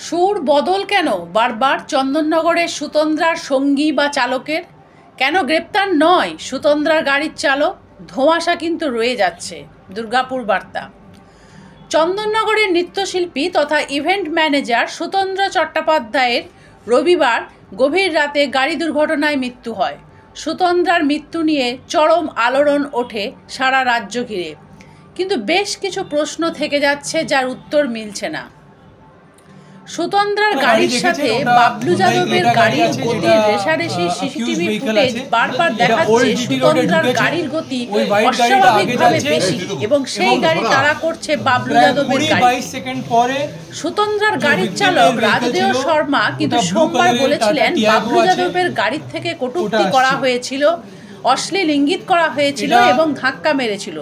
সুর বদল কেন বারবার চন্দননগরের সুতন্দ্রার সঙ্গী বা চালকের? কেন গ্রেপ্তার নয় সুতন্দ্রার গাড়ির চালক? ধোঁয়াশা কিন্তু রয়ে যাচ্ছে। দুর্গাপুর বার্তা। চন্দননগরের নৃত্যশিল্পী তথা ইভেন্ট ম্যানেজার সুতন্দ্রা চট্টোপাধ্যায়ের রবিবার গভীর রাতে গাড়ি দুর্ঘটনায় মৃত্যু হয়। সুতন্দ্রার মৃত্যু নিয়ে চরম আলোড়ন ওঠে সারা রাজ্য ঘিরে, কিন্তু বেশ কিছু প্রশ্ন থেকে যাচ্ছে যার উত্তর মিলছে না। সুতন্দ্রার গাড়ির সাথে বাবলু যাদবের গাড়ির গতির রেষারেষি সিসিটিভি ফুটেজ বারবার দেখাচ্ছে সুতন্দ্রার গাড়ির গতি অস্বাভাবিকভাবে বেশি এবং সেই গাড়ি তাড়া করছে বাবলু যাদবের গাড়ি। সুতন্দ্রার গাড়ির চালক রাজদেও শর্মা কিন্তু সোমবার বলেছিলেন বাবলু যাদবের গাড়ির থেকে কটূক্তি করা হয়েছিল, অশ্লীল ইঙ্গিত করা হয়েছিল এবং ধাক্কা মেরেছিল।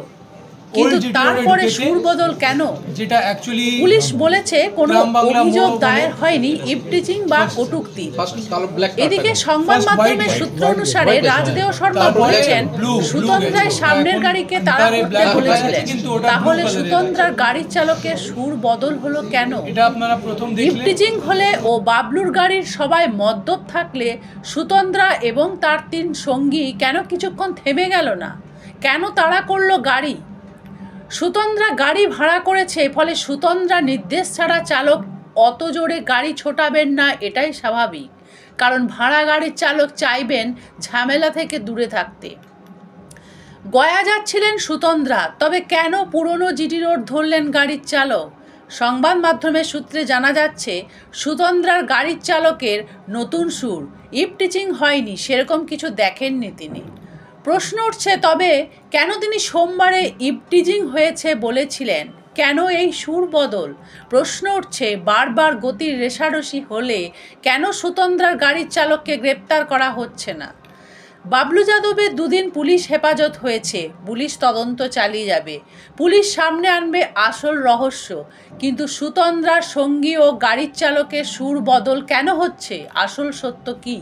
কিন্তু তারপরে সুর বদল কেন? যেটা অ্যাকচুয়ালি পুলিশ বলেছে কোনো অভিযোগ দায়ের হয়নি ইভটিজিং বা কটূক্তি। এদিকে সংবাদ মাধ্যমের সূত্র অনুসারে রাজদেও শর্মা বলেছেন সুতন্দ্রায় সামনের গাড়িকে তাড়া করতে বলেছিলেন। তাহলে সুতন্দ্রার গাড়ির চালকের সুর বদল হলো কেন? ইভটিজিং হলে ও বাবলুর গাড়ির সবাই মদ্যপ থাকলে সুতন্দ্রা এবং তার 3 সঙ্গী কেন কিছুক্ষণ থেমে গেল না? কেন তাড়া করলো গাড়ি? সুতন্দ্রা গাড়ি ভাড়া করেছে, ফলে সুতন্দ্রা নির্দেশ ছাড়া চালক অত জোরে গাড়ি ছোটাবেন না, এটাই স্বাভাবিক। কারণ ভাড়া গাড়ির চালক চাইবেন ঝামেলা থেকে দূরে থাকতে। গয়া যাচ্ছিলেন সুতন্দ্রা, তবে কেন পুরনো জিটি রোড ধরলেন গাড়ির চালক? সংবাদ মাধ্যমের সূত্রে জানা যাচ্ছে সুতন্দ্রার গাড়ির চালকের নতুন সুর, ইভটিজিং হয়নি সেরকম কিছু দেখেননি তিনি। প্রশ্ন উঠছে তবে কেন তিনি সোমবারে ইভটিজিং হয়েছে বলেছিলেন? কেন এই সুর বদল? প্রশ্ন উঠছে বারবার গতির রেষারেষি হলে কেন সুতন্দ্রার গাড়ির চালককে গ্রেপ্তার করা হচ্ছে না? বাবলু যাদবের 2 দিন পুলিশ হেফাজত হয়েছে, পুলিশ তদন্ত চালিয়ে যাবে, পুলিশ সামনে আনবে আসল রহস্য। কিন্তু সুতন্দ্রার সঙ্গী ও গাড়ির চালকের সুর বদল কেন হচ্ছে? আসল সত্য কী?